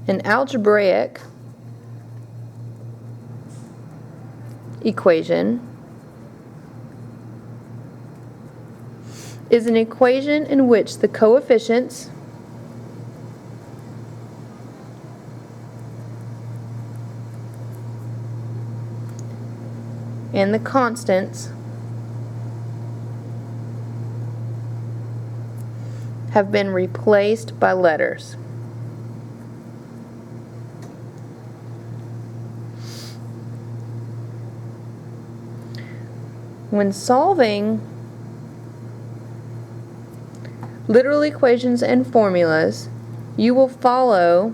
An algebraic equation is an equation in which the coefficients and the constants have been replaced by letters. When solving literal equations and formulas, you will follow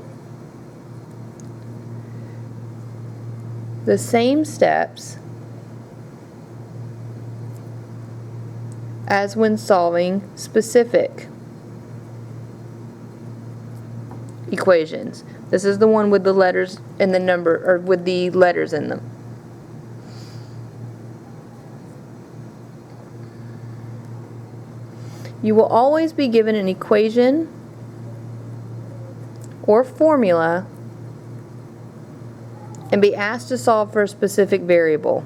the same steps as when solving specific equations. This is the one with the letters and the number, or with the letters in them. You will always be given an equation or formula and be asked to solve for a specific variable.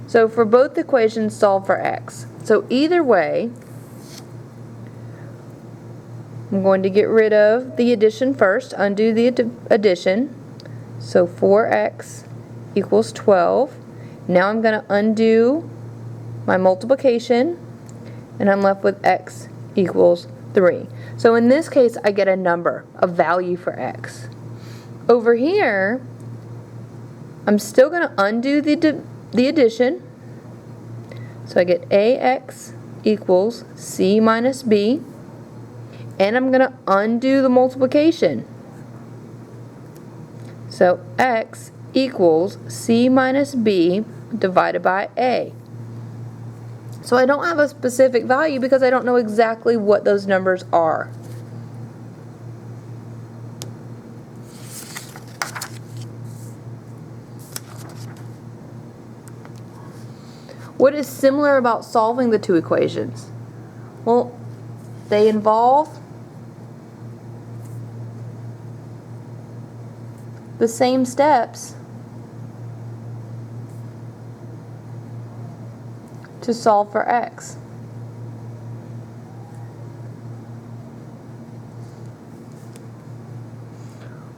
So for both equations, solve for x. So either way, I'm going to get rid of the addition first, undo the addition. So 4x equals 12. Now I'm going to undo my multiplication, and I'm left with x equals 3. So in this case, I get a number, a value for x. Over here, I'm still going to undo the addition. So I get ax equals c minus b, and I'm going to undo the multiplication. So x equals c minus b divided by a. So I don't have a specific value because I don't know exactly what those numbers are. What is similar about solving the two equations? Well, they involve the same steps to solve for x.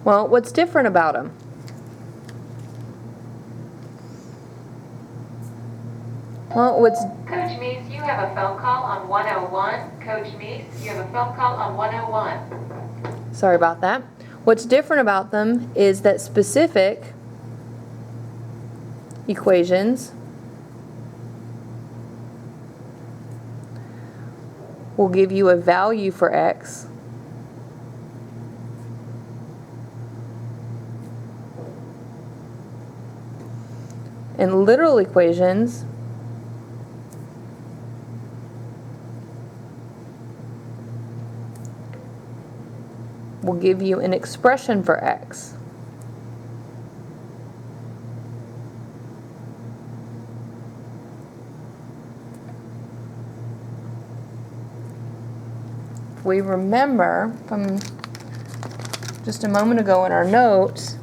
Well, what's different about them? Well, what's... Coach Meese, you have a phone call on 101. Coach Meese, you have a phone call on 101. Sorry about that. What's different about them is that specific equations will give you a value for x, and literal equations will give you an expression for x. We remember from just a moment ago in our notes,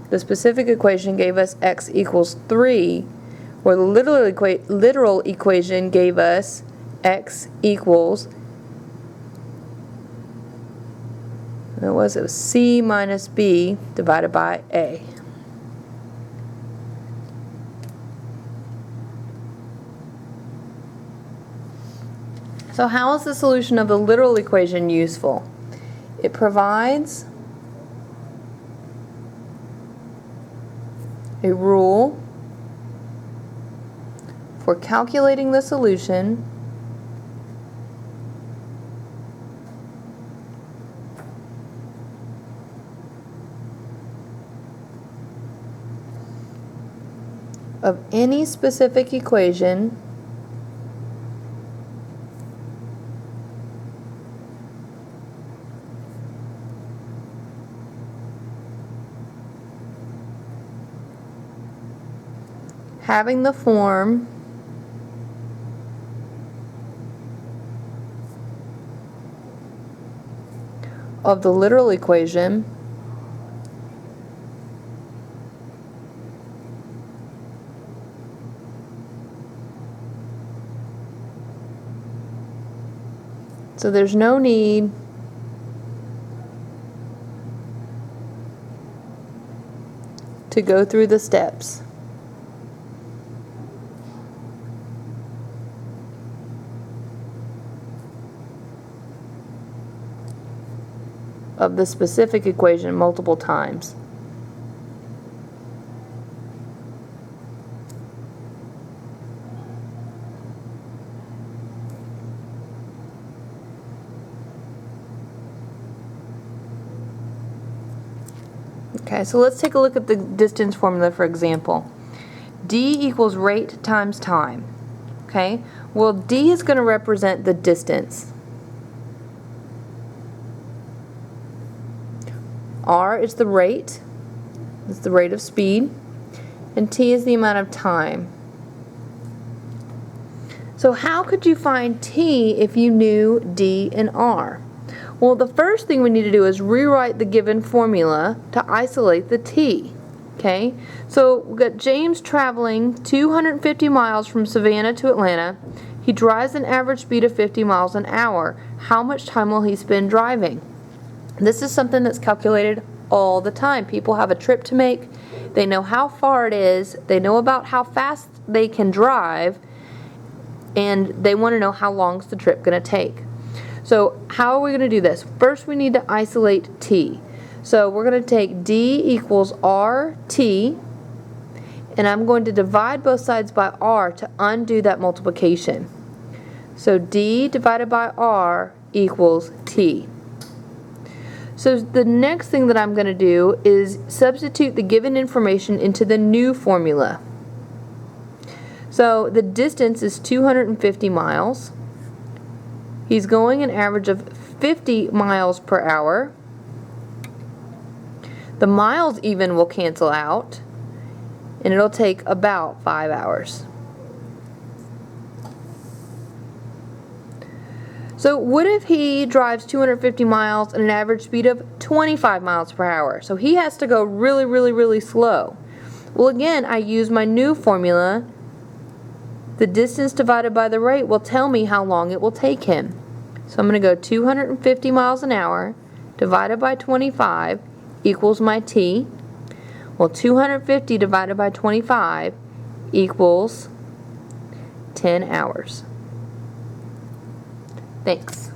the specific equation gave us x equals 3, where the literal equation gave us x equals, it was c minus b divided by a. So how is the solution of the literal equation useful? It provides a rule for calculating the solution of any specific equation having the form of the literal equation, so there's no need to go through the steps. Of the specific equation multiple times. Okay, so let's take a look at the distance formula for example. D equals rate times time. Okay, well D is going to represent the distance. R is the rate, it's the rate of speed, and T is the amount of time. So how could you find T if you knew D and R? Well, the first thing we need to do is rewrite the given formula to isolate the T. Okay, so we've got James traveling 250 miles from Savannah to Atlanta. He drives an average speed of 50 miles an hour. How much time will he spend driving? This is something that's calculated all the time. People have a trip to make. They know how far it is. They know about how fast they can drive. And they want to know how long is the trip going to take. So how are we going to do this? First we need to isolate T. So we're going to take D equals RT. And I'm going to divide both sides by R to undo that multiplication. So D divided by R equals T. So the next thing that I'm going to do is substitute the given information into the new formula. So the distance is 250 miles. He's going an average of 50 miles per hour. The miles even will cancel out, and it'll take about 5 hours. So what if he drives 250 miles at an average speed of 25 miles per hour? So he has to go really, really, really slow. Well, again, I use my new formula. The distance divided by the rate will tell me how long it will take him. So I'm going to go 250 miles an hour divided by 25 equals my T. Well, 250 divided by 25 equals 10 hours. Thanks.